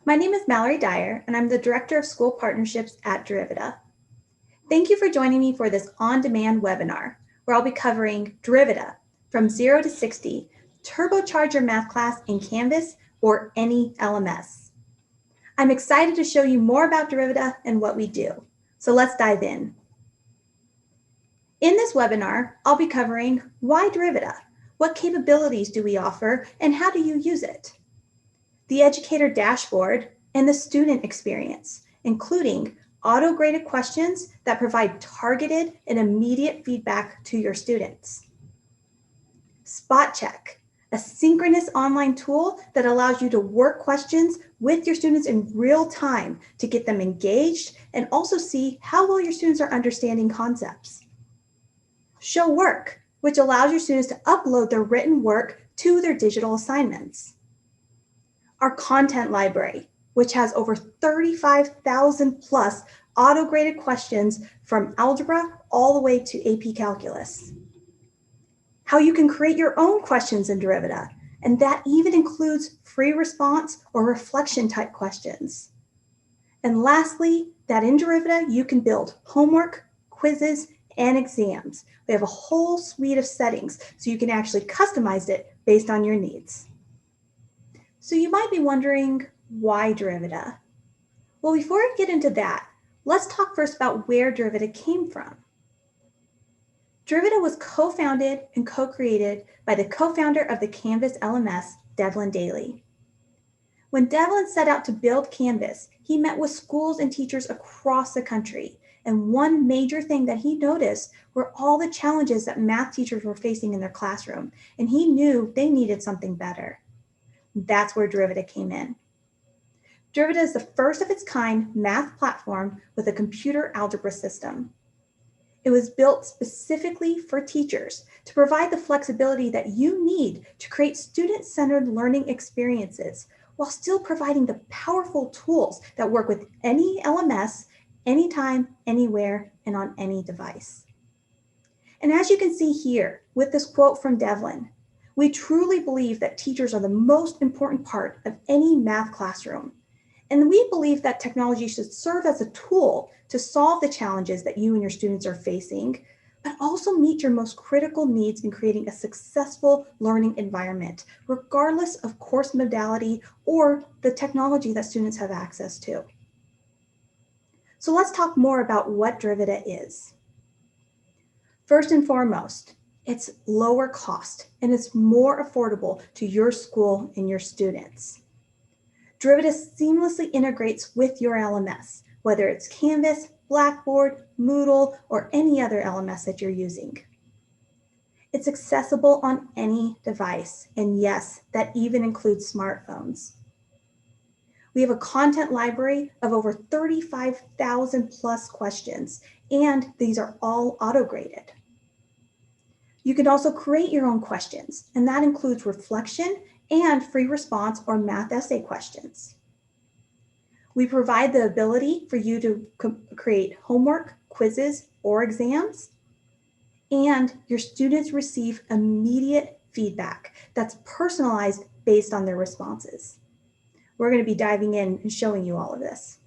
My name is Mallory Dyer, and I'm the Director of School Partnerships at Derivita. Thank you for joining me for this on-demand webinar, where I'll be covering Derivita, from 0 to 60, turbocharge your math class in Canvas or any LMS. I'm excited to show you more about Derivita and what we do. So let's dive in. In this webinar, I'll be covering why Derivita, what capabilities do we offer, and how do you use it? The Educator Dashboard, and the student experience, including auto-graded questions that provide targeted and immediate feedback to your students. Spot Check, a synchronous online tool that allows you to work questions with your students in real time to get them engaged and also see how well your students are understanding concepts. Show Work, which allows your students to upload their written work to their digital assignments. Our content library, which has over 35,000 plus auto-graded questions from Algebra all the way to AP Calculus. How you can create your own questions in Derivita, and that even includes free response or reflection type questions. And lastly, that in Derivita, you can build homework, quizzes, and exams. We have a whole suite of settings, so you can actually customize it based on your needs. So you might be wondering, why Derivita? Well, before I get into that, let's talk first about where Derivita came from. Derivita was co-founded and co-created by the co-founder of the Canvas LMS, Devlin Daly. When Devlin set out to build Canvas, he met with schools and teachers across the country. And one major thing that he noticed were all the challenges that math teachers were facing in their classroom. And he knew they needed something better. That's where Derivita came in. Derivita is the first of its kind math platform with a computer algebra system. It was built specifically for teachers to provide the flexibility that you need to create student-centered learning experiences while still providing the powerful tools that work with any LMS, anytime, anywhere, and on any device. And as you can see here with this quote from Devlin, we truly believe that teachers are the most important part of any math classroom. And we believe that technology should serve as a tool to solve the challenges that you and your students are facing, but also meet your most critical needs in creating a successful learning environment, regardless of course modality or the technology that students have access to. So let's talk more about what Derivita is. First and foremost, it's lower cost and it's more affordable to your school and your students. Derivita seamlessly integrates with your LMS, whether it's Canvas, Blackboard, Moodle, or any other LMS that you're using. It's accessible on any device, and yes, that even includes smartphones. We have a content library of over 35,000 plus questions, and these are all auto-graded. You can also create your own questions, and that includes reflection and free response or math essay questions. We provide the ability for you to create homework, quizzes, or exams, and your students receive immediate feedback that's personalized based on their responses. We're going to be diving in and showing you all of this.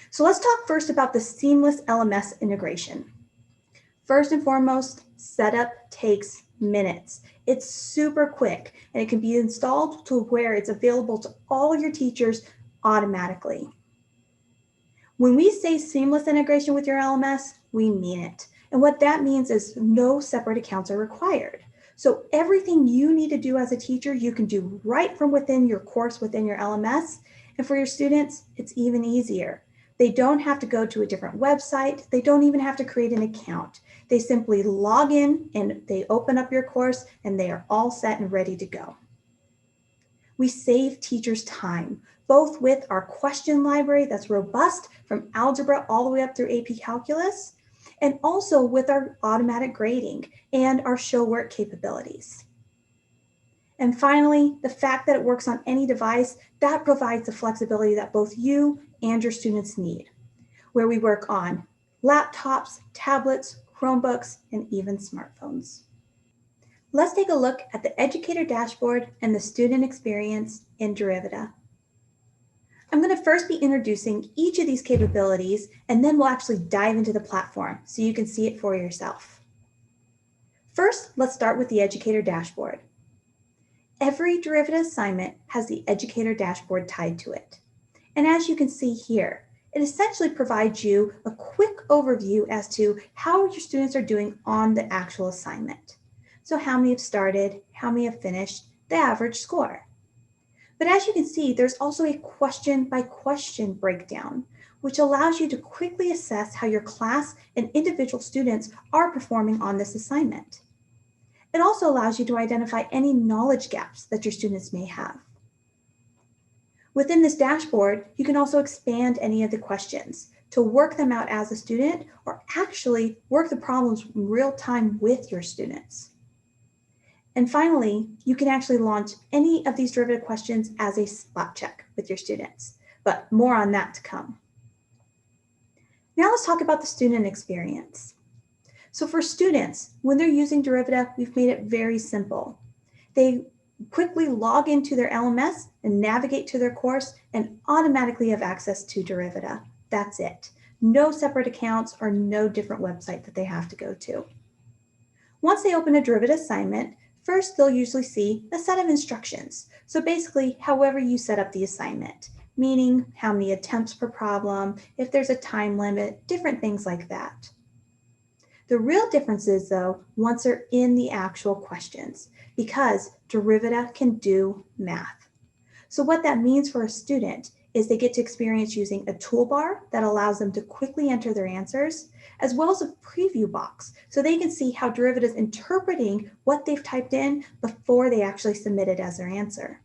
So let's talk first about the seamless LMS integration. First and foremost, setup takes minutes. It's super quick and it can be installed to where it's available to all your teachers automatically. When we say seamless integration with your LMS, we mean it. And what that means is no separate accounts are required. So everything you need to do as a teacher, you can do right from within your course within your LMS. And for your students, it's even easier. They don't have to go to a different website. They don't even have to create an account. They simply log in and they open up your course and they are all set and ready to go. We save teachers time, both with our question library that's robust from Algebra all the way up through AP Calculus, and also with our automatic grading and our show work capabilities. And finally, the fact that it works on any device, that provides the flexibility that both you and your students need, where we work on laptops, tablets, Chromebooks, and even smartphones. Let's take a look at the Educator Dashboard and the student experience in Derivita. I'm going to first be introducing each of these capabilities, and then we'll actually dive into the platform so you can see it for yourself. First, let's start with the Educator Dashboard. Every Derivita assignment has the Educator Dashboard tied to it. And as you can see here, it essentially provides you a quick overview as to how your students are doing on the actual assignment. So how many have started, how many have finished, the average score. But as you can see, there's also a question-by-question breakdown, which allows you to quickly assess how your class and individual students are performing on this assignment. It also allows you to identify any knowledge gaps that your students may have. Within this dashboard, you can also expand any of the questions to work them out as a student or actually work the problems in real time with your students. And finally, you can actually launch any of these Derivita questions as a spot check with your students, but more on that to come. Now let's talk about the student experience. So for students, when they're using Derivita, we've made it very simple. They quickly log into their LMS and navigate to their course and automatically have access to Derivita. That's it. No separate accounts or no different website that they have to go to. Once they open a Derivita assignment, first they'll usually see a set of instructions. So basically, however you set up the assignment, meaning how many attempts per problem, if there's a time limit, different things like that. The real difference is, though, once they're in the actual questions, because Derivita can do math. So what that means for a student is they get to experience using a toolbar that allows them to quickly enter their answers, as well as a preview box, so they can see how Derivita is interpreting what they've typed in before they actually submit it as their answer.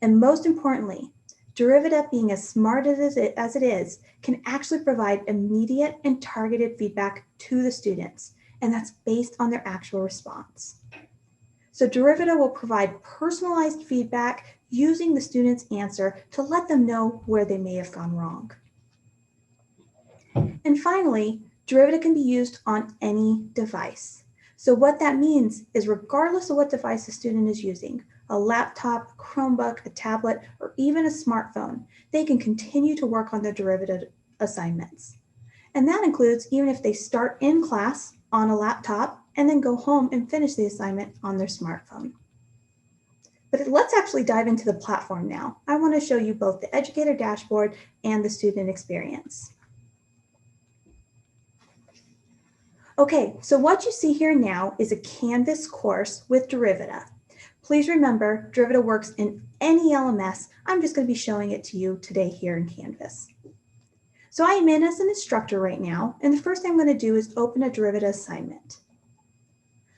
And most importantly, Derivita, being as smart as it is, can actually provide immediate and targeted feedback to the students, and that's based on their actual response. So Derivita will provide personalized feedback using the student's answer to let them know where they may have gone wrong. And finally, Derivita can be used on any device. So what that means is regardless of what device the student is using, a laptop, a Chromebook, a tablet, or even a smartphone, they can continue to work on their Derivita assignments. And that includes even if they start in class on a laptop and then go home and finish the assignment on their smartphone. But let's actually dive into the platform now. I want to show you both the Educator Dashboard and the student experience. Okay, so what you see here now is a Canvas course with Derivita. Please remember, Derivita works in any LMS. I'm just going to be showing it to you today here in Canvas. So I am in as an instructor right now, and the first thing I'm going to do is open a Derivita assignment.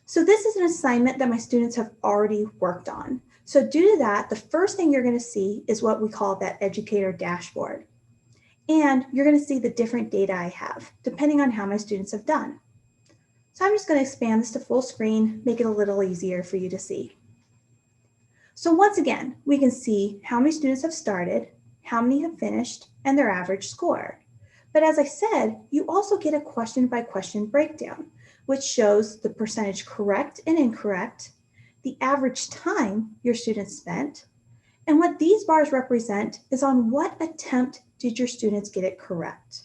So this is an assignment that my students have already worked on. So due to that, the first thing you're going to see is what we call that Educator Dashboard. And you're going to see the different data I have, depending on how my students have done. So I'm just going to expand this to full screen, make it a little easier for you to see. So once again, we can see how many students have started, how many have finished, and their average score. But as I said, you also get a question-by-question breakdown, which shows the percentage correct and incorrect, the average time your students spent, and what these bars represent is on what attempt did your students get it correct.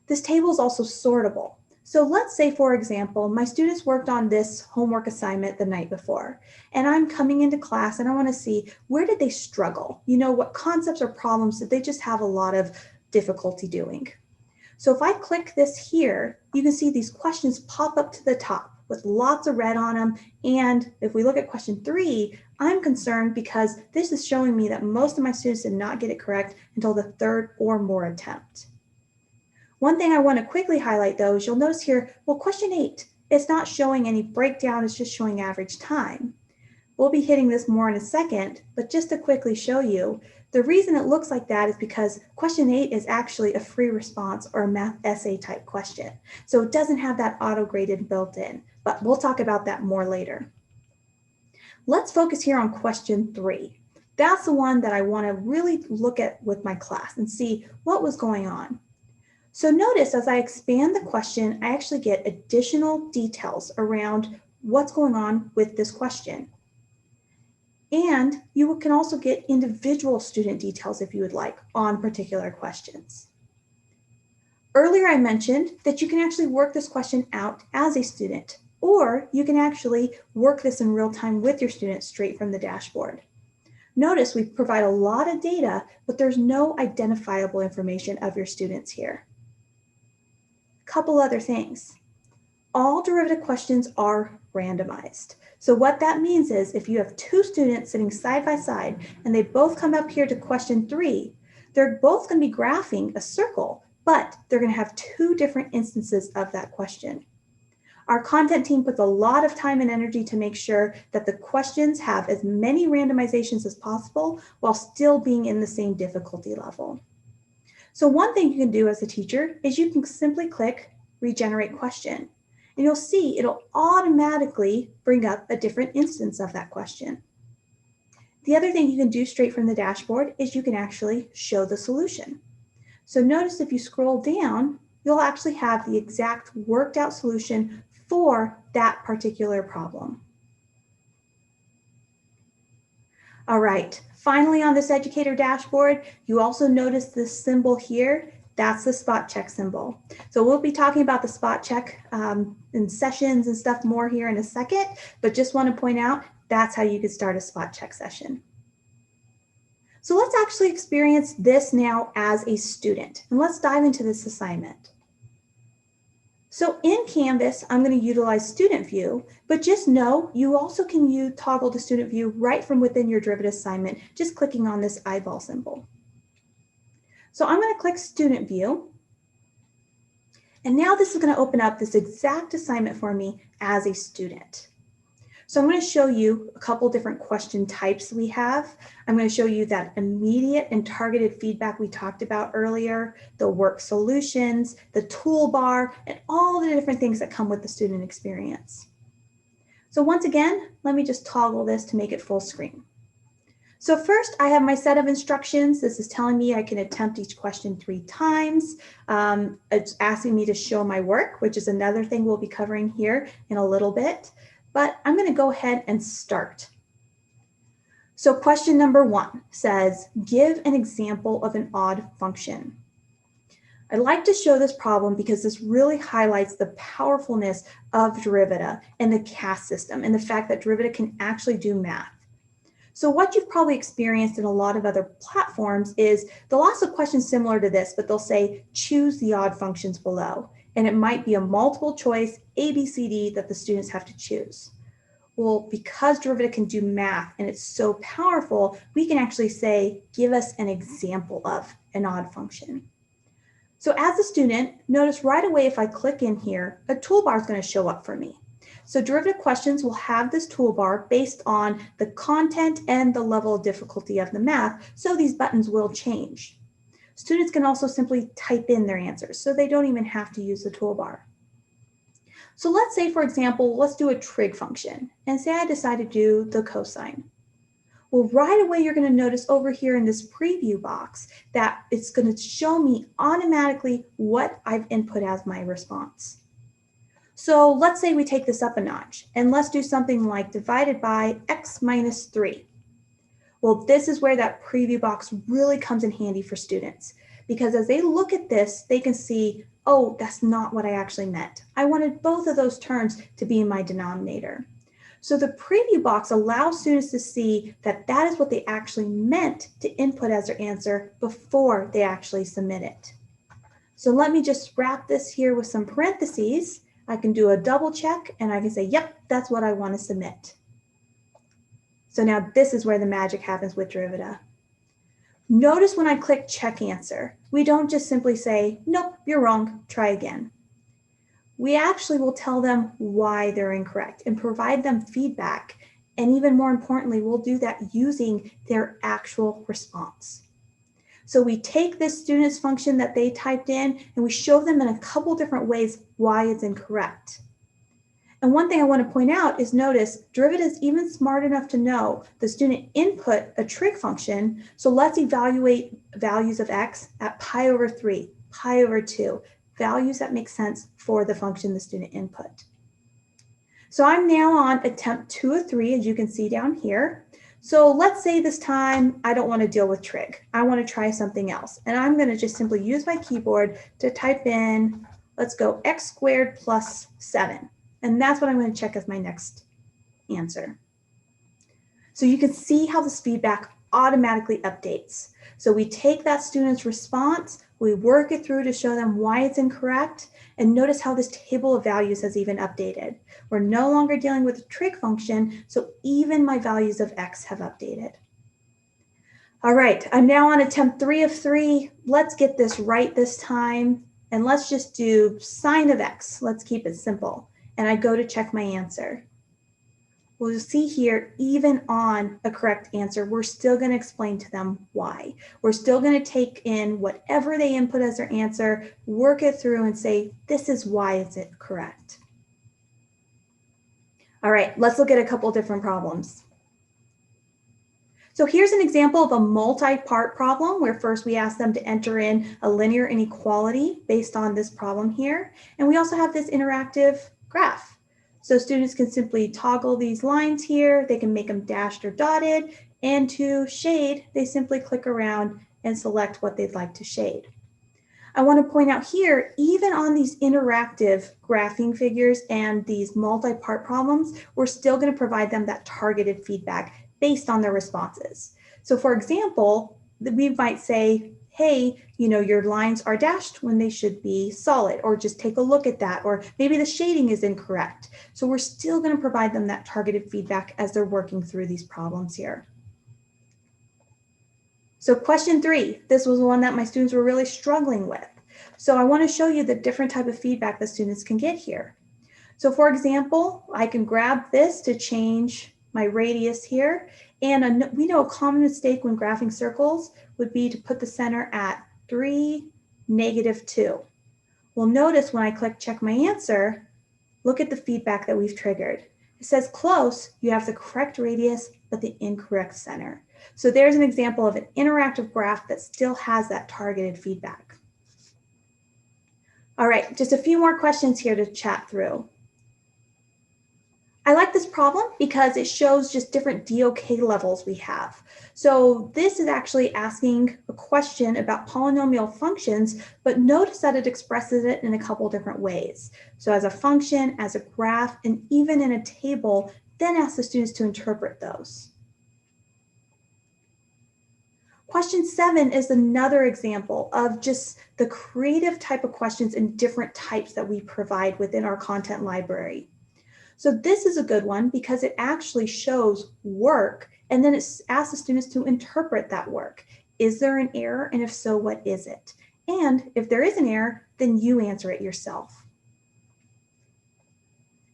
This table is also sortable. So let's say, for example, my students worked on this homework assignment the night before, and I'm coming into class and I want to see where did they struggle? You know, what concepts or problems did they just have a lot of difficulty doing? So if I click this here, you can see these questions pop up to the top with lots of red on them. And if we look at question 3, I'm concerned because this is showing me that most of my students did not get it correct until the 3rd or more attempt. One thing I want to quickly highlight, though, is you'll notice here, well, question 8, it's not showing any breakdown, it's just showing average time. We'll be hitting this more in a second, but just to quickly show you, the reason it looks like that is because question 8 is actually a free response or a math essay type question. So it doesn't have that auto-graded built in, but we'll talk about that more later. Let's focus here on question 3. That's the one that I want to really look at with my class and see what was going on. So notice as I expand the question, I actually get additional details around what's going on with this question. And you can also get individual student details if you would like on particular questions. Earlier I mentioned that you can actually work this question out as a student, or you can actually work this in real time with your students straight from the dashboard. Notice we provide a lot of data, but there's no identifiable information of your students here. A couple other things. All derivative questions are randomized. So what that means is if you have two students sitting side by side and they both come up here to question 3, they're both going to be graphing a circle, but they're going to have two different instances of that question. Our content team puts a lot of time and energy to make sure that the questions have as many randomizations as possible while still being in the same difficulty level. So one thing you can do as a teacher is you can simply click Regenerate Question, and you'll see it'll automatically bring up a different instance of that question. The other thing you can do straight from the dashboard is you can actually show the solution. So notice if you scroll down, you'll actually have the exact worked out solution for that particular problem. All right, finally on this Educator Dashboard, you also notice this symbol here. That's the spot check symbol. So we'll be talking about the spot check in sessions and stuff more here in a second, but just want to point out that's how you could start a spot check session. So let's actually experience this now as a student, and let's dive into this assignment. So in Canvas, I'm going to utilize Student View, but just know you also can toggle to Student View right from within your derivative assignment, just clicking on this eyeball symbol. So I'm going to click Student View, and now this is going to open up this exact assignment for me as a student. So I'm going to show you a couple different question types we have. I'm going to show you that immediate and targeted feedback we talked about earlier, the work solutions, the toolbar, and all the different things that come with the student experience. So once again, let me just toggle this to make it full screen. So first, I have my set of instructions. This is telling me I can attempt each question 3 times. It's asking me to show my work, which is another thing we'll be covering here in a little bit. But I'm going to go ahead and start. So question number 1 says, give an example of an odd function. I'd like to show this problem because this really highlights the powerfulness of Derivita and the CAS system and the fact that Derivita can actually do math. So what you've probably experienced in a lot of other platforms is they'll ask a question similar to this, but they'll say, choose the odd functions below. And it might be a multiple choice A, B, C, D that the students have to choose. Well, because Derivita can do math and it's so powerful, we can actually say, give us an example of an odd function. So as a student, notice right away if I click in here, a toolbar is going to show up for me. So derivative questions will have this toolbar based on the content and the level of difficulty of the math, so these buttons will change. Students can also simply type in their answers, so they don't even have to use the toolbar. So let's say, for example, let's do a trig function, and say I decide to do the cosine. Well, right away, you're going to notice over here in this preview box that it's going to show me automatically what I've input as my response. So let's say we take this up a notch, and let's do something like divided by x minus 3. Well, this is where that preview box really comes in handy for students, because as they look at this, they can see, oh, that's not what I actually meant. I wanted both of those terms to be in my denominator. So the preview box allows students to see that that is what they actually meant to input as their answer before they actually submit it. So let me just wrap this here with some parentheses. I can do a double check and I can say, yep, that's what I want to submit. So now this is where the magic happens with Derivita. Notice when I click check answer, we don't just simply say, nope, you're wrong, try again. We actually will tell them why they're incorrect and provide them feedback. And even more importantly, we'll do that using their actual response. So we take this student's function that they typed in and we show them in a couple different ways why it's incorrect. And one thing I want to point out is notice Derivita is even smart enough to know the student input a trig function. So let's evaluate values of x at pi over 3, pi over 2, values that make sense for the function the student input. So I'm now on attempt 2 of 3, as you can see down here. So let's say this time I don't want to deal with trig. I want to try something else. And I'm going to just simply use my keyboard to type in, let's go x squared plus 7. And that's what I'm going to check as my next answer. So you can see how this feedback automatically updates. So we take that student's response, we work it through to show them why it's incorrect, and notice how this table of values has even updated. We're no longer dealing with a trig function, so even my values of x have updated. All right, I'm now on attempt 3 of 3. Let's get this right this time, and let's just do sine of x. Let's keep it simple. And I go to check my answer. Well, you'll see here, even on a correct answer, we're still going to explain to them why. We're still going to take in whatever they input as their answer, work it through and say, this is why it's correct. All right, let's look at a couple different problems. So here's an example of a multi-part problem where first we ask them to enter in a linear inequality based on this problem here. And we also have this interactive graph. So students can simply toggle these lines here. They can make them dashed or dotted. And to shade, they simply click around and select what they'd like to shade. I want to point out here, even on these interactive graphing figures and these multi-part problems, we're still going to provide them that targeted feedback based on their responses. So for example, we might say, hey, your lines are dashed when they should be solid, or just take a look at that, or maybe the shading is incorrect. So we're still going to provide them that targeted feedback as they're working through these problems here. So question 3, this was one that my students were really struggling with. So I want to show you the different type of feedback that students can get here. So for example, I can grab this to change my radius here. And we know a common mistake when graphing circles would be to put the center at 3, -2. Well, notice when I click check my answer, look at the feedback that we've triggered. It says close, you have the correct radius, but the incorrect center. So there's an example of an interactive graph that still has that targeted feedback. All right, just a few more questions here to chat through. I like this problem because it shows just different DOK levels we have. So this is actually asking a question about polynomial functions, but notice that it expresses it in a couple different ways. So as a function, as a graph, and even in a table, then ask the students to interpret those. Question 7 is another example of just the creative type of questions and different types that we provide within our content library. So this is a good one because it actually shows work and then it asks the students to interpret that work. Is there an error? And if so, what is it? And if there is an error, then you answer it yourself.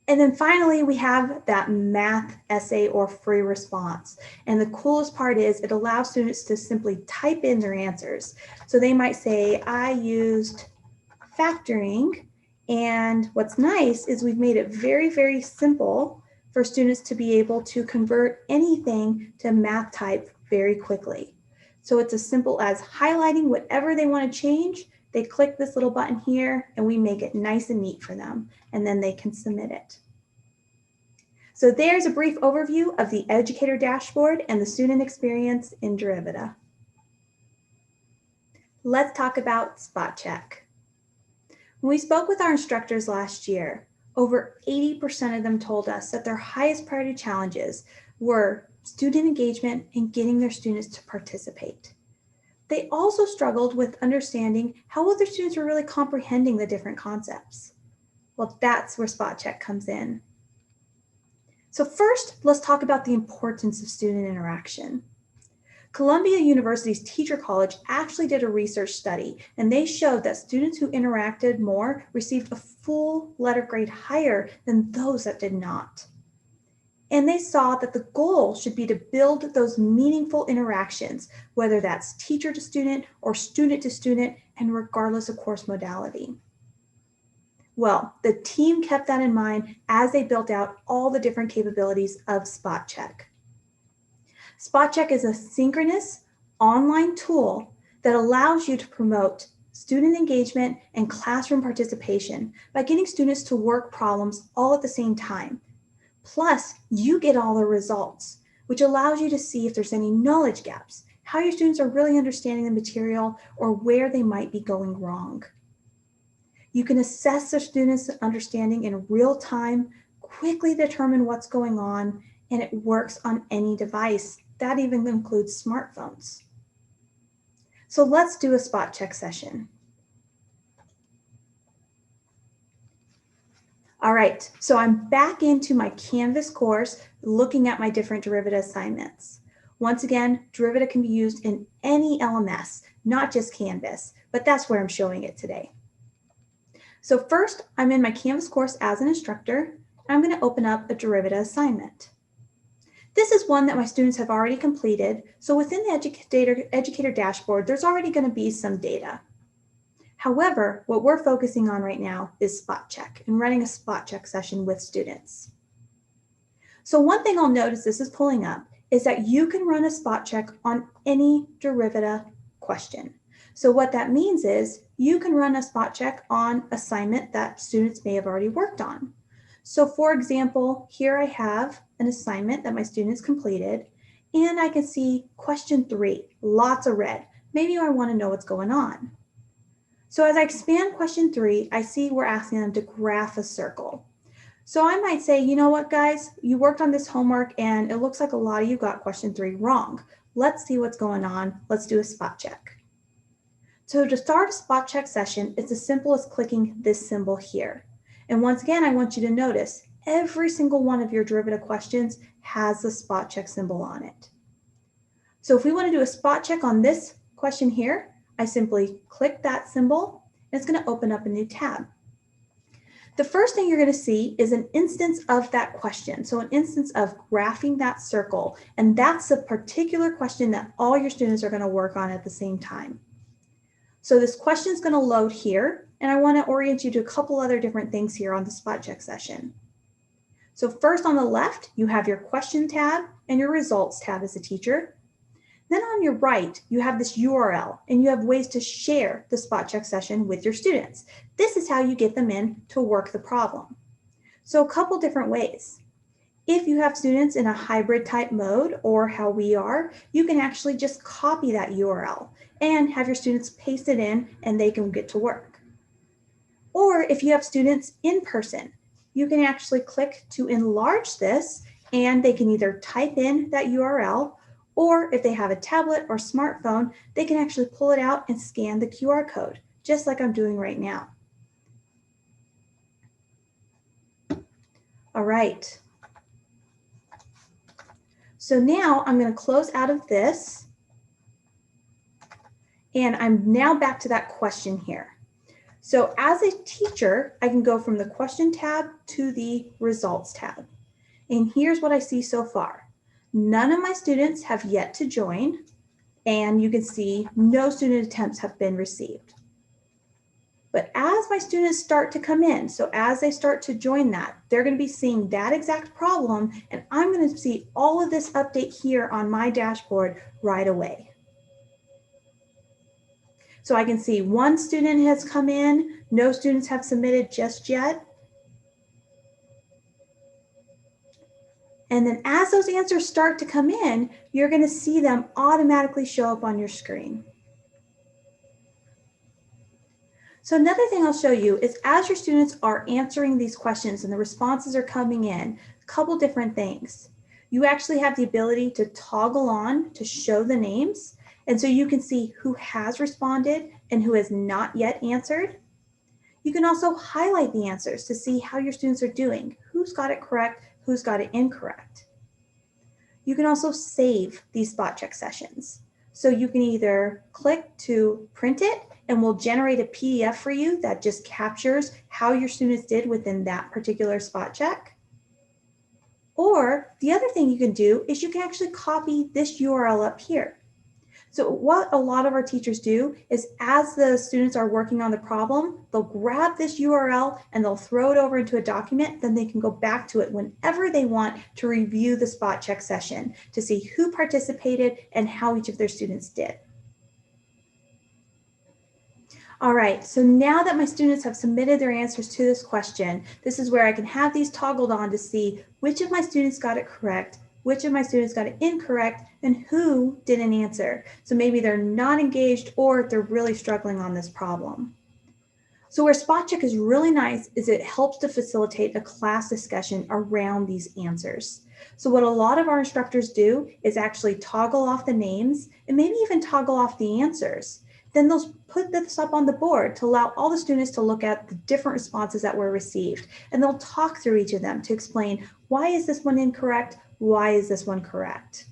And then finally, we have that math essay or free response. And the coolest part is it allows students to simply type in their answers. So they might say, I used factoring. And what's nice is we've made it very, very simple for students to be able to convert anything to math type very quickly. So it's as simple as highlighting whatever they want to change. They click this little button here and we make it nice and neat for them, and then they can submit it. So there's a brief overview of the Educator Dashboard and the student experience in Derivita. Let's talk about spot check. When we spoke with our instructors last year, over 80% of them told us that their highest priority challenges were student engagement and getting their students to participate. They also struggled with understanding how other students were really comprehending the different concepts. Well, that's where spot check comes in. So first, let's talk about the importance of student interaction. Columbia University's Teacher College actually did a research study, and they showed that students who interacted more received a full letter grade higher than those that did not. And they saw that the goal should be to build those meaningful interactions, whether that's teacher to student or student to student, and regardless of course modality. Well, the team kept that in mind as they built out all the different capabilities of Spot Check. Spot Check is a synchronous online tool that allows you to promote student engagement and classroom participation by getting students to work problems all at the same time. Plus, you get all the results. which allows you to see if there's any knowledge gaps, how your students are really understanding the material, or where they might be going wrong. You can assess the students' understanding in real time, quickly determine what's going on, and it works on any device. That even includes smartphones. So let's do a spot check session. All right, so I'm back into my Canvas course looking at my different Derivita assignments. Once again, Derivita can be used in any LMS, not just Canvas, but that's where I'm showing it today. So first, I'm in my Canvas course as an instructor. I'm going to open up a Derivita assignment. This is one that my students have already completed. So within the Educator Dashboard, there's already going to be some data. However, what we're focusing on right now is spot check and running a spot check session with students. So one thing I'll notice this is pulling up is that you can run a spot check on any Derivita question. So what that means is you can run a spot check on assignment that students may have already worked on. So for example, here I have an assignment that my students completed, and I can see question 3, lots of red. Maybe I want to know what's going on. So as I expand question 3, I see we're asking them to graph a circle. So I might say, you know what, guys, you worked on this homework and it looks like a lot of you got question 3 wrong. Let's see what's going on. Let's do a spot check. So to start a spot check session, it's as simple as clicking this symbol here. And once again, I want you to notice every single one of your Derivita questions has the spot check symbol on it. So if we want to do a spot check on this question here, I simply click that symbol and it's going to open up a new tab. The first thing you're going to see is an instance of that question. So an instance of graphing that circle. And that's a particular question that all your students are going to work on at the same time. So this question is going to load here, and I want to orient you to a couple other different things here on the spot check session. So first on the left, you have your question tab and your results tab as a teacher. Then on your right, you have this URL, and you have ways to share the spot check session with your students. This is how you get them in to work the problem. So a couple different ways. If you have students in a hybrid type mode, or how we are, you can actually just copy that URL and have your students paste it in and they can get to work. Or if you have students in person, you can actually click to enlarge this and they can either type in that URL, or if they have a tablet or smartphone, they can actually pull it out and scan the QR code, just like I'm doing right now. All right. So now I'm going to close out of this, and I'm now back to that question here. So as a teacher, I can go from the question tab to the results tab. And here's what I see so far. None of my students have yet to join, and you can see no student attempts have been received. But as my students start to come in, so as they start to join that, they're going to be seeing that exact problem, and I'm going to see all of this update here on my dashboard right away. So I can see one student has come in, no students have submitted just yet. And then as those answers start to come in, you're going to see them automatically show up on your screen. So another thing I'll show you is as your students are answering these questions and the responses are coming in, a couple different things. You actually have the ability to toggle on to show the names. And so you can see who has responded and who has not yet answered. You can also highlight the answers to see how your students are doing, who's got it correct, who's got it incorrect. You can also save these spot check sessions. So you can either click to print it and we'll generate a PDF for you that just captures how your students did within that particular spot check. Or the other thing you can do is you can actually copy this URL up here. So what a lot of our teachers do is as the students are working on the problem, they'll grab this URL and they'll throw it over into a document, then they can go back to it whenever they want to review the spot check session to see who participated and how each of their students did. All right, so now that my students have submitted their answers to this question, this is where I can have these toggled on to see which of my students got it correct, which of my students got it incorrect and who didn't answer. So maybe they're not engaged or they're really struggling on this problem. So where spot check is really nice is it helps to facilitate a class discussion around these answers. So what a lot of our instructors do is actually toggle off the names and maybe even toggle off the answers. Then they'll put this up on the board to allow all the students to look at the different responses that were received. And they'll talk through each of them to explain, why is this one incorrect? Why is this one correct?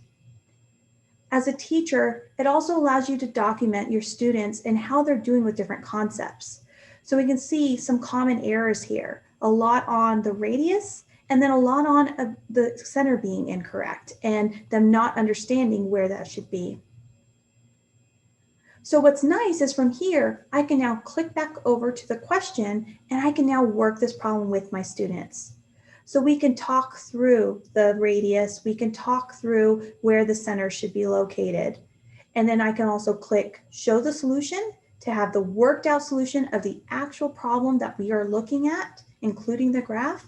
As a teacher, it also allows you to document your students and how they're doing with different concepts. So we can see some common errors here, a lot on the radius, and then a lot on the center being incorrect and them not understanding where that should be. So what's nice is from here, I can now click back over to the question and I can now work this problem with my students. So we can talk through the radius, we can talk through where the center should be located. And then I can also click show the solution to have the worked out solution of the actual problem that we are looking at, including the graph.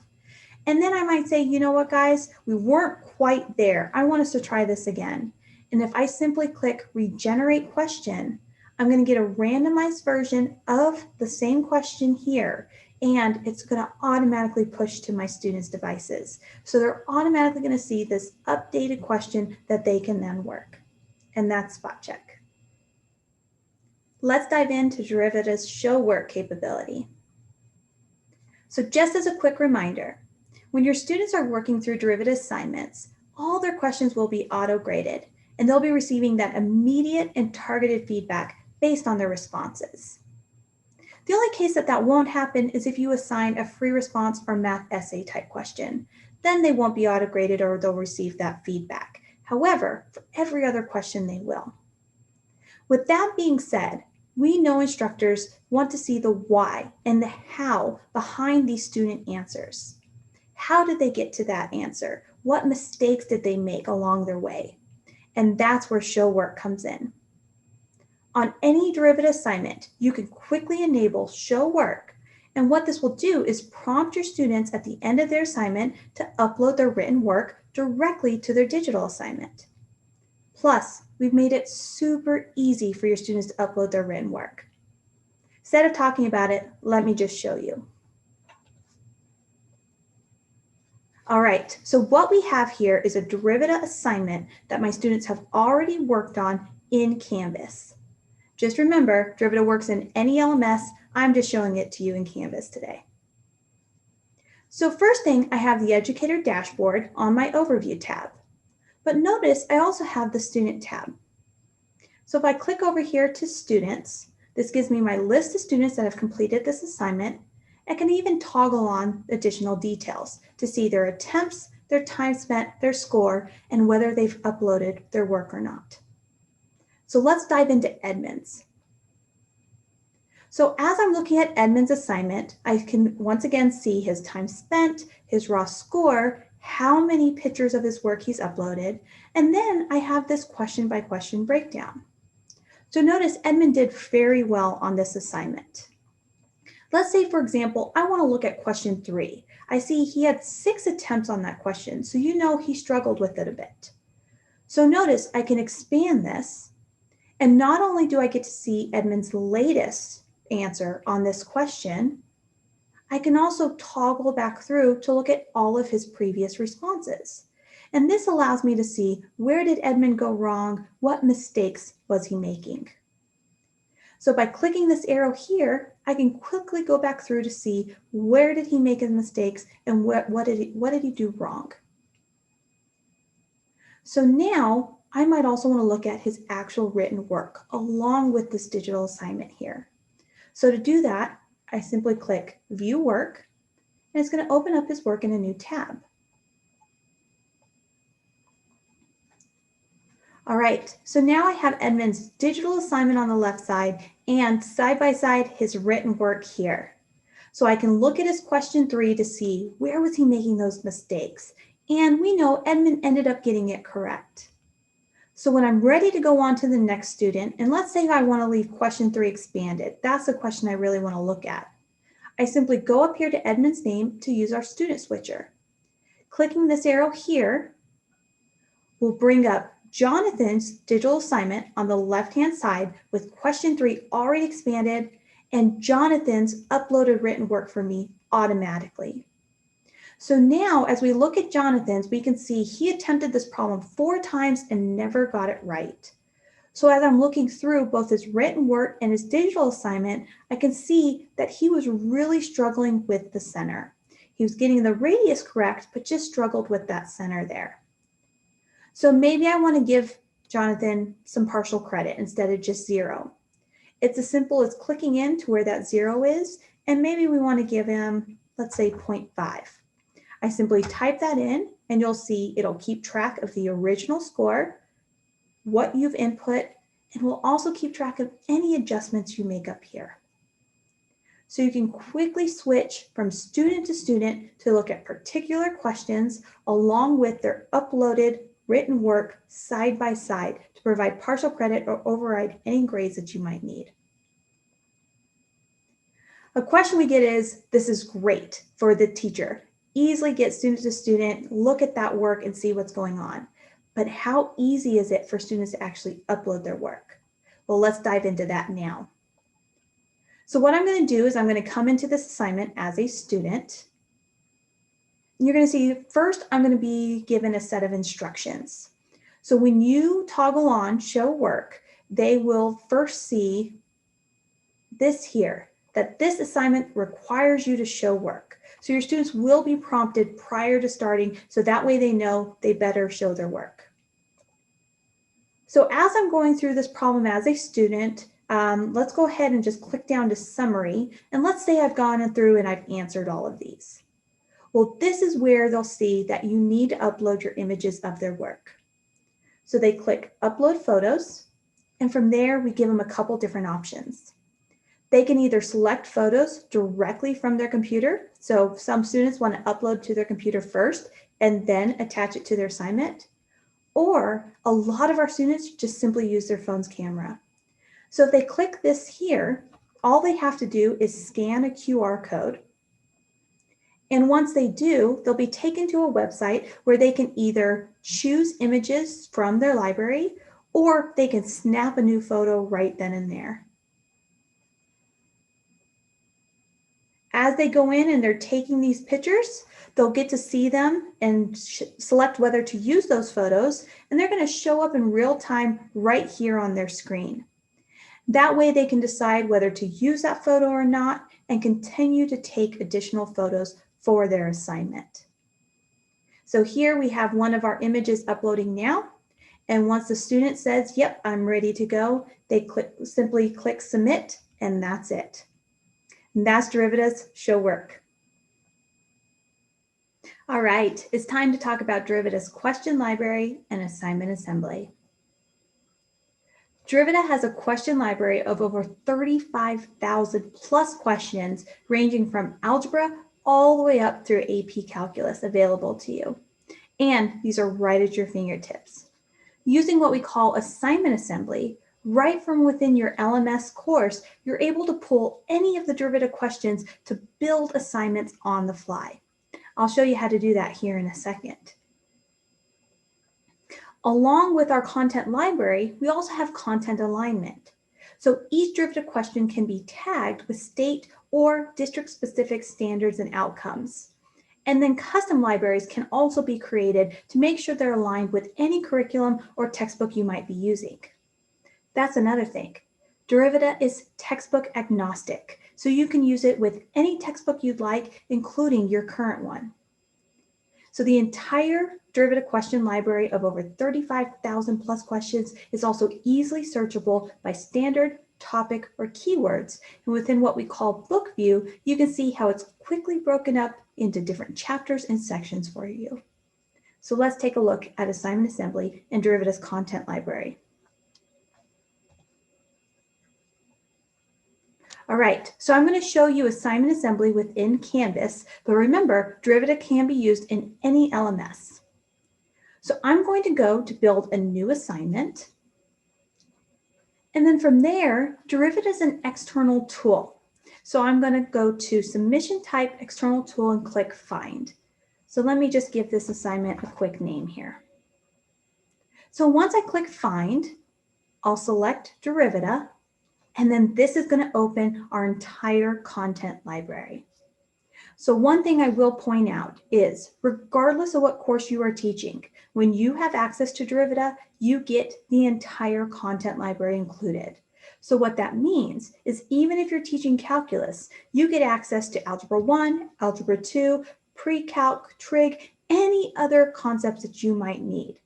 And then I might say, you know what, guys, we weren't quite there. I want us to try this again. And if I simply click regenerate question, I'm going to get a randomized version of the same question here. And it's going to automatically push to my students' devices. So they're automatically going to see this updated question that they can then work. And that's spot check. Let's dive into Derivita's show work capability. So just as a quick reminder, when your students are working through Derivita assignments, all their questions will be auto-graded, and they'll be receiving that immediate and targeted feedback based on their responses. The only case that won't happen is if you assign a free response or math essay type question. Then they won't be auto-graded or they'll receive that feedback. However, for every other question, they will. With that being said, we know instructors want to see the why and the how behind these student answers. How did they get to that answer? What mistakes did they make along their way? And that's where show work comes in. On any Derivita assignment, you can quickly enable show work. And what this will do is prompt your students at the end of their assignment to upload their written work directly to their digital assignment. Plus, we've made it super easy for your students to upload their written work. Instead of talking about it, let me just show you. All right, so what we have here is a Derivita assignment that my students have already worked on in Canvas. Just remember, Derivita works in any LMS. I'm just showing it to you in Canvas today. So first thing, I have the Educator Dashboard on my Overview tab. But notice I also have the Student tab. So if I click over here to Students, this gives me my list of students that have completed this assignment. I can even toggle on additional details to see their attempts, their time spent, their score, and whether they've uploaded their work or not. So let's dive into Edmund's. So as I'm looking at Edmund's assignment, I can once again see his time spent, his raw score, how many pictures of his work he's uploaded, and then I have this question by question breakdown. So notice Edmund did very well on this assignment. Let's say, for example, I want to look at question 3. I see he had 6 attempts on that question, so you know he struggled with it a bit. So notice I can expand this, and not only do I get to see Edmund's latest answer on this question, I can also toggle back through to look at all of his previous responses. And this allows me to see, where did Edmund go wrong? What mistakes was he making? So by clicking this arrow here, I can quickly go back through to see, where did he make his mistakes and what did he do wrong? So now I might also want to look at his actual written work along with this digital assignment here. So to do that, I simply click View Work, and it's going to open up his work in a new tab. All right, so now I have Edmund's digital assignment on the left side and side by side his written work here. So I can look at his question 3 to see, where was he making those mistakes? And we know Edmund ended up getting it correct. So when I'm ready to go on to the next student, and let's say I want to leave question 3 expanded, that's the question I really want to look at. I simply go up here to Edmund's name to use our student switcher. Clicking this arrow here, We'll bring up Jonathan's digital assignment on the left-hand side with question 3 already expanded and Jonathan's uploaded written work for me automatically. So now as we look at Jonathan's, we can see he attempted this problem 4 times and never got it right. So as I'm looking through both his written work and his digital assignment, I can see that he was really struggling with the center. He was getting the radius correct, but just struggled with that center there. So maybe I want to give Jonathan some partial credit instead of just 0. It's as simple as clicking in to where that 0 is, and maybe we want to give him, let's say 0.5. I simply type that in and you'll see it'll keep track of the original score, what you've input, and will also keep track of any adjustments you make up here. So you can quickly switch from student to student to look at particular questions along with their uploaded written work side by side to provide partial credit or override any grades that you might need. A question we get is, this is great for the teacher. Easily get student to student, look at that work and see what's going on. But how easy is it for students to actually upload their work? Well, let's dive into that now. So what I'm going to do is I'm going to come into this assignment as a student. You're going to see first I'm going to be given a set of instructions. So when you toggle on show work, they will first see this here, that this assignment requires you to show work. So your students will be prompted prior to starting, so that way they know they better show their work. So as I'm going through this problem as a student, let's go ahead and just click down to summary. And let's say I've gone through and I've answered all of these. Well, this is where they'll see that you need to upload your images of their work. So they click upload photos, and from there we give them a couple different options. They can either select photos directly from their computer. So some students want to upload to their computer first and then attach it to their assignment. Or a lot of our students just simply use their phone's camera. So if they click this here, all they have to do is scan a QR code. And once they do, they'll be taken to a website where they can either choose images from their library or they can snap a new photo right then and there. As they go in and they're taking these pictures, they'll get to see them and select whether to use those photos, and they're going to show up in real time right here on their screen. That way they can decide whether to use that photo or not and continue to take additional photos for their assignment. So here we have one of our images uploading now, and once the student says, yep, I'm ready to go, they simply click submit, and that's it. And that's Derivita's show work. All right, it's time to talk about Derivita's question library and assignment assembly. Derivita has a question library of over 35,000 plus questions ranging from algebra all the way up through AP calculus available to you. And these are right at your fingertips. Using what we call assignment assembly, right from within your LMS course, you're able to pull any of the Derivita questions to build assignments on the fly. I'll show you how to do that here in a second. Along with our content library, we also have content alignment. So each Derivita question can be tagged with state or district-specific standards and outcomes. And then custom libraries can also be created to make sure they're aligned with any curriculum or textbook you might be using. That's another thing. Derivita is textbook agnostic, so you can use it with any textbook you'd like, including your current one. So the entire Derivita question library of over 35,000 plus questions is also easily searchable by standard, topic, or keywords. And within what we call book view, you can see how it's quickly broken up into different chapters and sections for you. So let's take a look at assignment assembly and Derivita's content library. All right, so I'm going to show you assignment assembly within Canvas, but remember, Derivita can be used in any LMS. So I'm going to go to build a new assignment. And then from there, Derivita is an external tool. So I'm going to go to submission type external tool and click find. So let me just give this assignment a quick name here. So once I click Find, I'll select Derivita, and then this is going to open our entire content library. So one thing I will point out is, regardless of what course you are teaching, when you have access to Derivita, you get the entire content library included. So what that means is, even if you're teaching calculus, you get access to Algebra 1, Algebra 2, pre-calc, trig, any other concepts that you might need.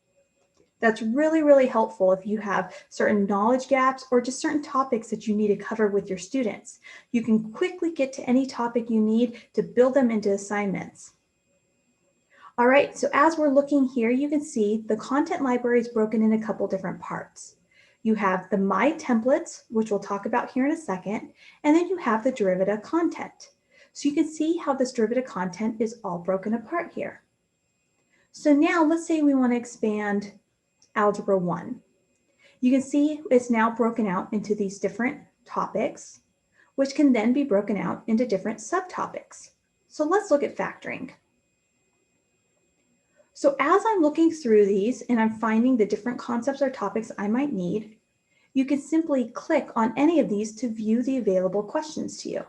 That's really, really helpful if you have certain knowledge gaps or just certain topics that you need to cover with your students. You can quickly get to any topic you need to build them into assignments. All right, so as we're looking here, you can see the content library is broken in a couple different parts. You have the My Templates, which we'll talk about here in a second, and then you have the Derivita content. So you can see how this Derivita content is all broken apart here. So now let's say we want to expand Algebra 1. You can see it's now broken out into these different topics, which can then be broken out into different subtopics. So let's look at factoring. So as I'm looking through these and I'm finding the different concepts or topics I might need, you can simply click on any of these to view the available questions to you.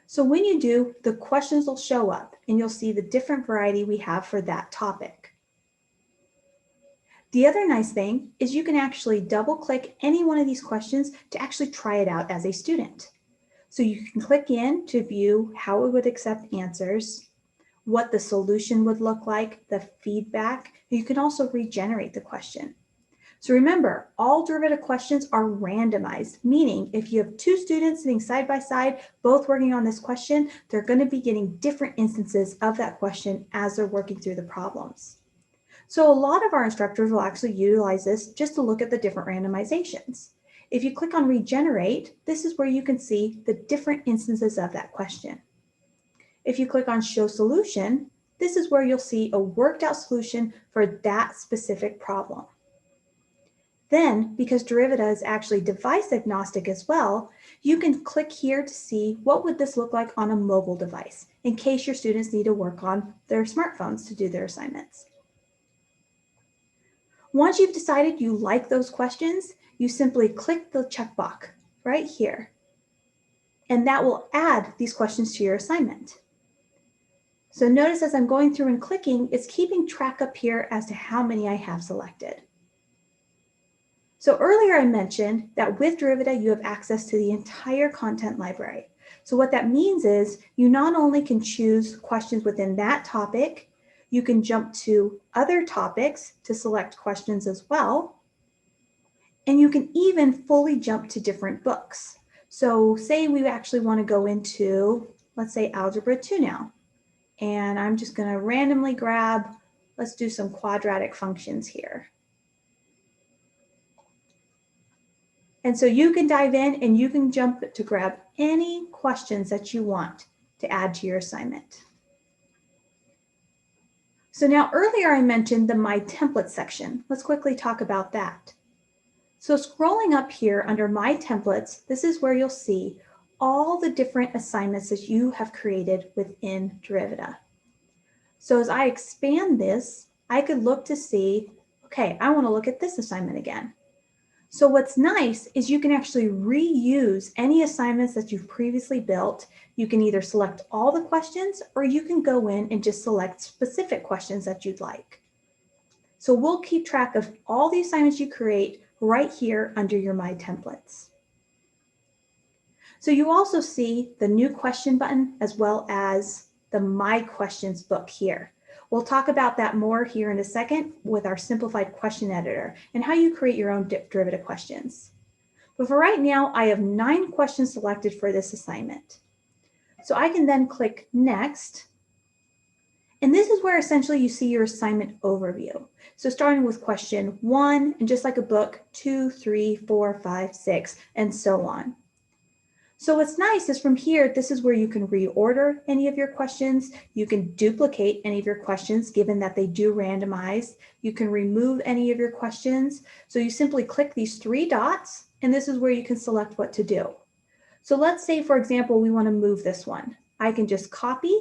So when you do, the questions will show up and you'll see the different variety we have for that topic. The other nice thing is you can actually double click any one of these questions to actually try it out as a student. So you can click in to view how it would accept answers, what the solution would look like, the feedback. You can also regenerate the question. So remember, all Derivita questions are randomized, meaning if you have two students sitting side by side, both working on this question, they're going to be getting different instances of that question as they're working through the problems. So a lot of our instructors will actually utilize this just to look at the different randomizations. If you click on Regenerate, this is where you can see the different instances of that question. If you click on Show Solution, this is where you'll see a worked out solution for that specific problem. Then, because Derivita is actually device agnostic as well, you can click here to see what would this look like on a mobile device in case your students need to work on their smartphones to do their assignments. Once you've decided you like those questions, you simply click the checkbox right here, and that will add these questions to your assignment. So notice as I'm going through and clicking, it's keeping track up here as to how many I have selected. So earlier I mentioned that with Derivita, you have access to the entire content library. So what that means is you not only can choose questions within that topic, you can jump to other topics to select questions as well. And you can even fully jump to different books. So say we actually want to go into, let's say, Algebra 2 now. And I'm just going to randomly grab, let's do some quadratic functions here. And so you can dive in and you can jump to grab any questions that you want to add to your assignment. So now earlier I mentioned the My Template section. Let's quickly talk about that. So scrolling up here under My Templates, this is where you'll see all the different assignments that you have created within Derivita. So as I expand this, I could look to see, okay, I want to look at this assignment again. So what's nice is you can actually reuse any assignments that you've previously built. You can either select all the questions or you can go in and just select specific questions that you'd like. So we'll keep track of all the assignments you create right here under your My Templates. So you also see the new question button as well as the My Questions book here. We'll talk about that more here in a second with our simplified question editor and how you create your own Derivita questions. But for right now, I have 9 questions selected for this assignment. So I can then click Next. And this is where essentially you see your assignment overview. So starting with question 1, and just like a book, 2, 3, 4, 5, 6, and so on. So what's nice is from here, this is where you can reorder any of your questions. You can duplicate any of your questions, given that they do randomize. You can remove any of your questions. So you simply click these 3 dots, and this is where you can select what to do. So let's say, for example, we want to move this one. I can just copy,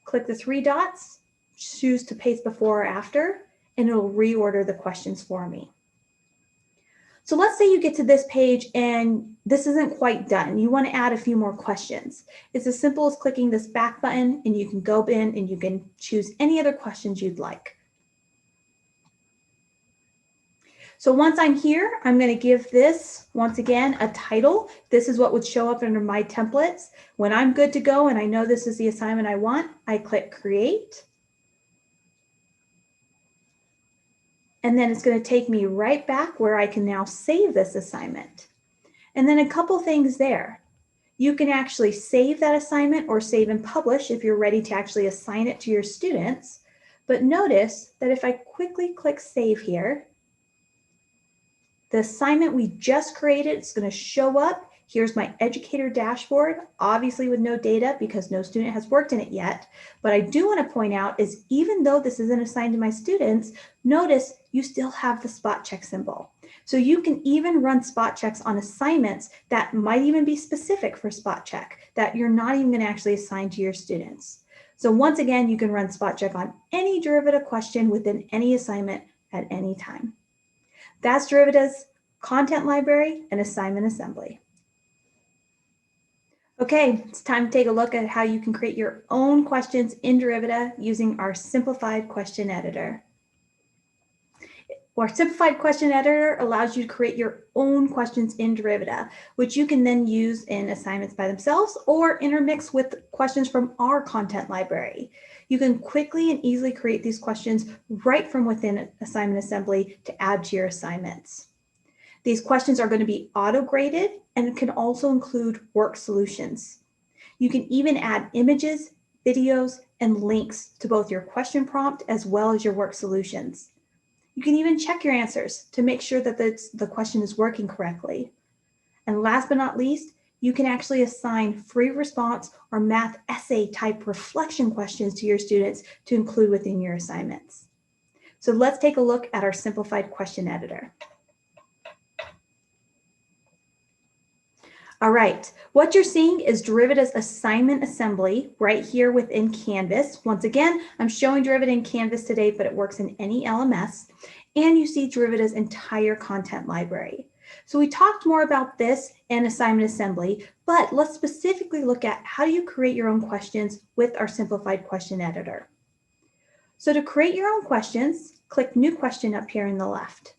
click the 3 dots, choose to paste before or after, and it'll reorder the questions for me. So let's say you get to this page and this isn't quite done. You want to add a few more questions. It's as simple as clicking this back button and you can go in and you can choose any other questions you'd like. So once I'm here, I'm going to give this, once again, a title. This is what would show up under my templates. When I'm good to go and I know this is the assignment I want, I click Create. And then it's going to take me right back where I can now save this assignment. And then a couple things there. You can actually save that assignment or save and publish if you're ready to actually assign it to your students. But notice that if I quickly click Save here, the assignment we just created is going to show up. Here's my Educator Dashboard, obviously with no data because no student has worked in it yet. But I do want to point out is even though this isn't assigned to my students, notice you still have the spot check symbol. So you can even run spot checks on assignments that might even be specific for spot check that you're not even going to actually assign to your students. So once again, you can run spot check on any Derivita question within any assignment at any time. That's Derivita's content library and assignment assembly. Okay, it's time to take a look at how you can create your own questions in Derivita using our simplified question editor. Our simplified question editor allows you to create your own questions in Derivita, which you can then use in assignments by themselves or intermix with questions from our content library. You can quickly and easily create these questions right from within assignment assembly to add to your assignments. These questions are going to be auto-graded and can also include work solutions. You can even add images, videos, and links to both your question prompt as well as your work solutions. You can even check your answers to make sure that the question is working correctly. And last but not least, you can actually assign free response or math essay type reflection questions to your students to include within your assignments. So let's take a look at our simplified question editor. All right, what you're seeing is Derivita's assignment assembly right here within Canvas. Once again, I'm showing Derivita in Canvas today, but it works in any LMS. And you see Derivita's entire content library. So we talked more about this in assignment assembly, but let's specifically look at how do you create your own questions with our simplified question editor. So to create your own questions, click New Question up here in the left.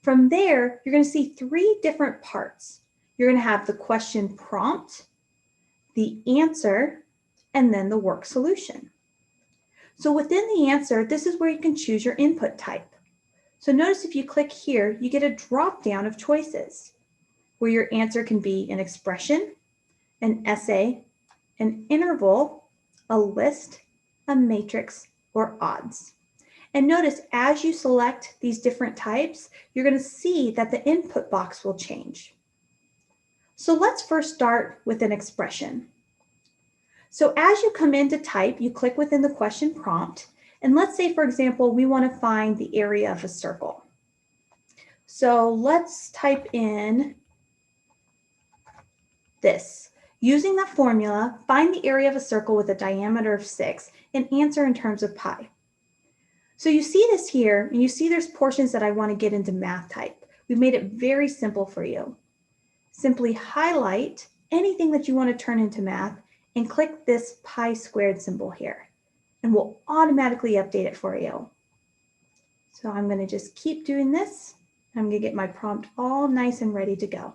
From there, you're going to see three different parts. You're going to have the question prompt, the answer, and then the work solution. So within the answer, this is where you can choose your input type. So notice if you click here, you get a drop down of choices where your answer can be an expression, an essay, an interval, a list, a matrix, or odds. And notice as you select these different types, you're going to see that the input box will change. So let's first start with an expression. So as you come in to type, you click within the question prompt. And let's say, for example, we want to find the area of a circle. So let's type in this. Using that formula, find the area of a circle with a diameter of 6 and answer in terms of pi. So you see this here, and you see there's portions that I want to get into math type. We've made it very simple for you. Simply highlight anything that you want to turn into math and click this pi squared symbol here, and we'll automatically update it for you. So I'm going to just keep doing this. I'm going to get my prompt all nice and ready to go.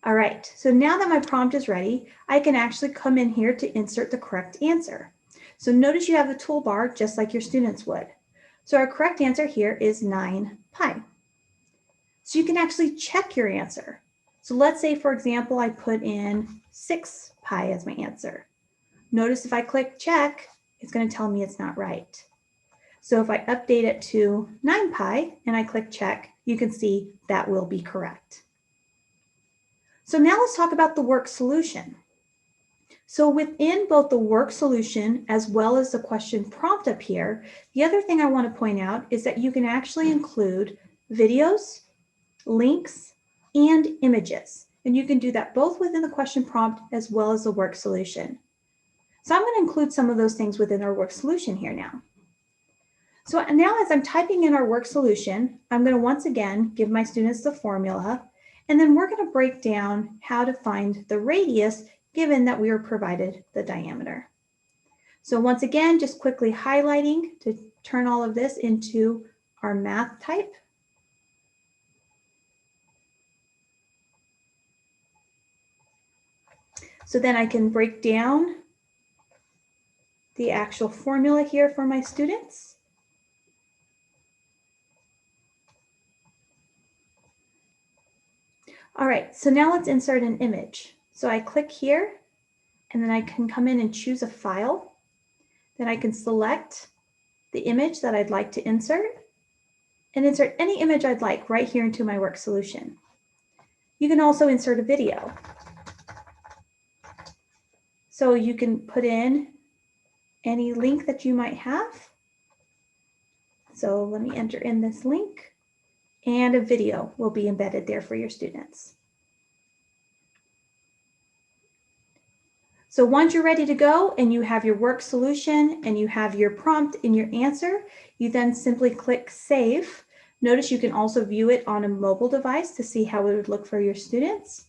All right, so now that my prompt is ready, I can actually come in here to insert the correct answer. So notice you have the toolbar just like your students would. So our correct answer here is 9 pi. So you can actually check your answer. So let's say, for example, I put in 6 pi as my answer. Notice if I click check, it's going to tell me it's not right. So if I update it to 9 pi and I click check, you can see that will be correct. So now let's talk about the work solution. So within both the work solution as well as the question prompt up here, the other thing I want to point out is that you can actually include videos, links, and images. And you can do that both within the question prompt as well as the work solution. So I'm going to include some of those things within our work solution here now. So now as I'm typing in our work solution, I'm going to once again give my students the formula, and then we're going to break down how to find the radius given that we were provided the diameter. So once again, just quickly highlighting to turn all of this into our math type. So then I can break down the actual formula here for my students. All right, so now let's insert an image. So I click here, and then I can come in and choose a file. Then I can select the image that I'd like to insert and insert any image I'd like right here into my work solution. You can also insert a video. So you can put in any link that you might have. So let me enter in this link, and a video will be embedded there for your students. So once you're ready to go and you have your work solution and you have your prompt and your answer, you then simply click Save. Notice you can also view it on a mobile device to see how it would look for your students.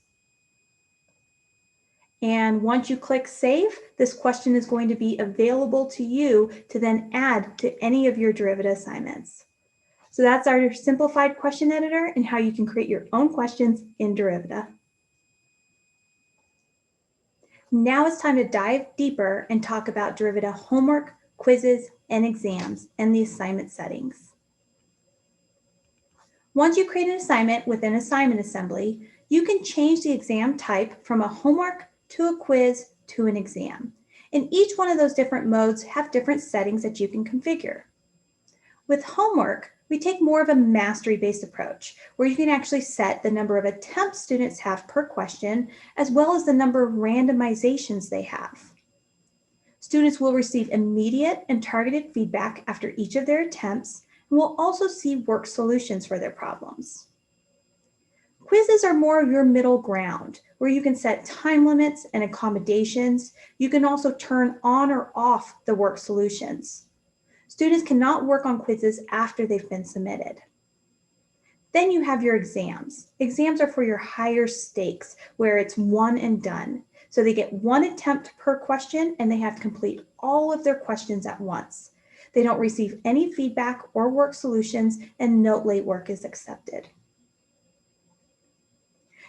And once you click Save, this question is going to be available to you to then add to any of your Derivita assignments. So that's our simplified question editor and how you can create your own questions in Derivita. Now it's time to dive deeper and talk about Derivita homework, quizzes, and exams, and the assignment settings. Once you create an assignment within Assignment Assembly, you can change the exam type from a homework to a quiz to an exam. And each one of those different modes have different settings that you can configure. With homework, we take more of a mastery-based approach, where you can actually set the number of attempts students have per question, as well as the number of randomizations they have. Students will receive immediate and targeted feedback after each of their attempts, and will also see work solutions for their problems. Quizzes are more of your middle ground, where you can set time limits and accommodations. You can also turn on or off the work solutions. Students cannot work on quizzes after they've been submitted. Then you have your exams. Exams are for your higher stakes, where it's one and done. So they get one attempt per question, and they have to complete all of their questions at once. They don't receive any feedback or work solutions, and no late work is accepted.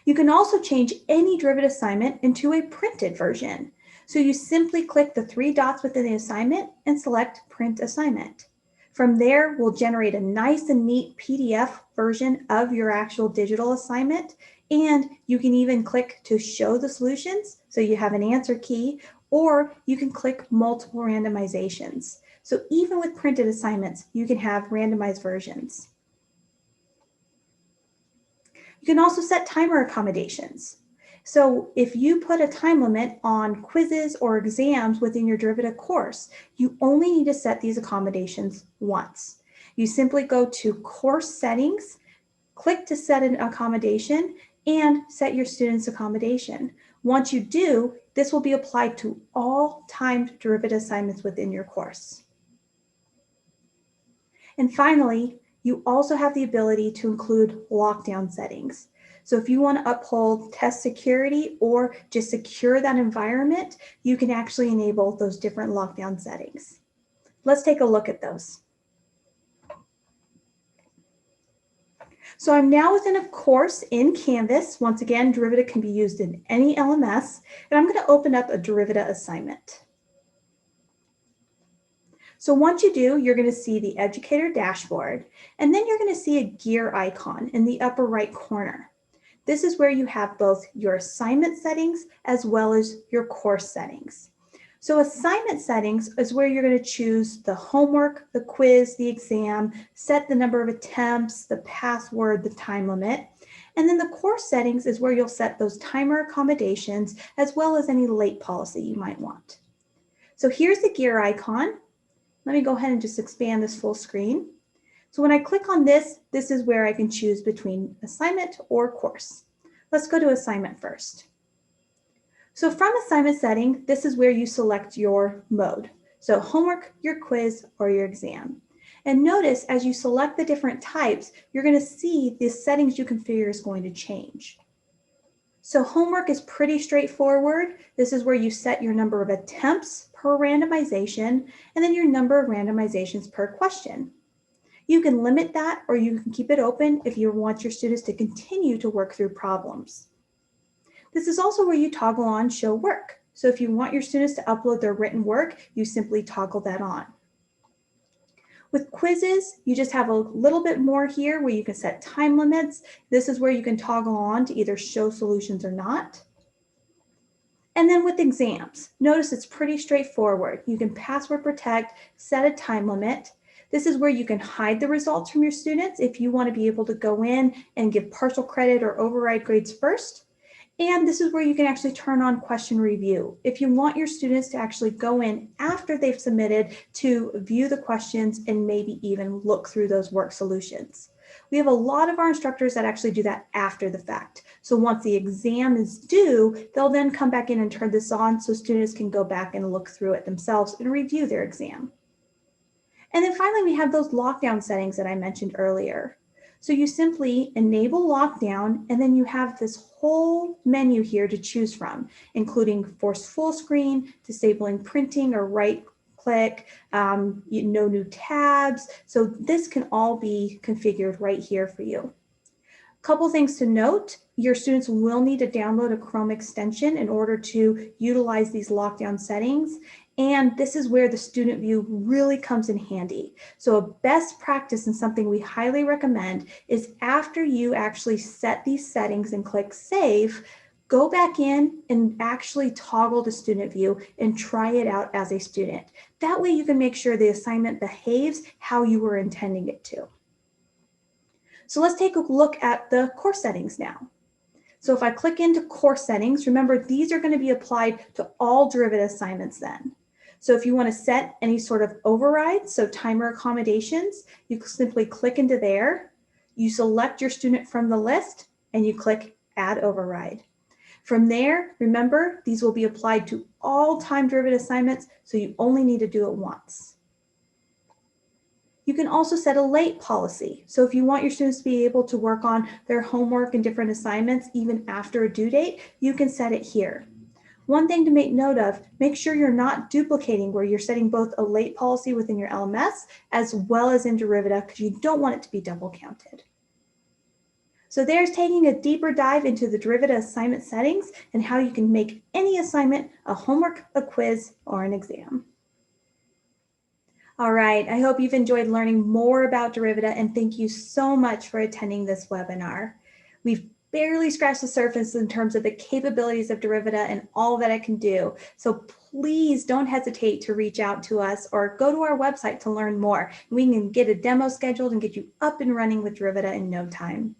You can also change any Derivita assignment into a printed version. So you simply click the 3 dots within the assignment and select Print Assignment. From there, we'll generate a nice and neat PDF version of your actual digital assignment, and you can even click to show the solutions, so you have an answer key, or you can click multiple randomizations. So even with printed assignments, you can have randomized versions. You can also set timer accommodations. So if you put a time limit on quizzes or exams within your Derivita course, you only need to set these accommodations once. You simply go to Course Settings, click to set an accommodation, and set your student's accommodation. Once you do, this will be applied to all timed Derivita assignments within your course. And finally, you also have the ability to include lockdown settings. So if you want to uphold test security or just secure that environment, you can actually enable those different lockdown settings. Let's take a look at those. So I'm now within a course in Canvas. Once again, Derivita can be used in any LMS, and I'm going to open up a Derivita assignment. So once you do, you're going to see the Educator Dashboard, and then you're going to see a gear icon in the upper right corner. This is where you have both your assignment settings as well as your course settings. So assignment settings is where you're going to choose the homework, the quiz, the exam, set the number of attempts, the password, the time limit. And then the course settings is where you'll set those timer accommodations as well as any late policy you might want. So here's the gear icon. Let me go ahead and just expand this full screen. So when I click on this, this is where I can choose between assignment or course. Let's go to assignment first. So from assignment setting, this is where you select your mode. So homework, your quiz, or your exam. And notice as you select the different types, you're going to see the settings you configure is going to change. So homework is pretty straightforward. This is where you set your number of attempts per randomization, and then your number of randomizations per question. You can limit that or you can keep it open if you want your students to continue to work through problems. This is also where you toggle on show work. So if you want your students to upload their written work, you simply toggle that on. With quizzes, you just have a little bit more here where you can set time limits. This is where you can toggle on to either show solutions or not. And then with exams, notice it's pretty straightforward. You can password protect, set a time limit. This is where you can hide the results from your students if you want to be able to go in and give partial credit or override grades first. And this is where you can actually turn on question review. If you want your students to actually go in after they've submitted to view the questions and maybe even look through those work solutions. We have a lot of our instructors that actually do that after the fact. So once the exam is due, they'll then come back in and turn this on so students can go back and look through it themselves and review their exam. And then finally, we have those lockdown settings that I mentioned earlier. So you simply enable lockdown, and then you have this whole menu here to choose from, including force full screen, disabling printing or right click, no new tabs. So this can all be configured right here for you. Couple things to note, your students will need to download a Chrome extension in order to utilize these lockdown settings. And this is where the student view really comes in handy. So a best practice and something we highly recommend is after you actually set these settings and click save, go back in and actually toggle the student view and try it out as a student. That way you can make sure the assignment behaves how you were intending it to. So let's take a look at the course settings now. So if I click into course settings, remember these are going to be applied to all Derivita assignments then. So if you want to set any sort of overrides, so timer accommodations, you simply click into there, you select your student from the list, and you click add override. From there, remember, these will be applied to all time Derivita assignments, so you only need to do it once. You can also set a late policy. So if you want your students to be able to work on their homework and different assignments even after a due date, you can set it here. One thing to make note of, make sure you're not duplicating where you're setting both a late policy within your LMS as well as in Derivita because you don't want it to be double counted. So there's taking a deeper dive into the Derivita assignment settings and how you can make any assignment a homework, a quiz, or an exam. All right, I hope you've enjoyed learning more about Derivita and thank you so much for attending this webinar. We've barely scratched the surface in terms of the capabilities of Derivita and all that it can do. So please don't hesitate to reach out to us or go to our website to learn more. We can get a demo scheduled and get you up and running with Derivita in no time.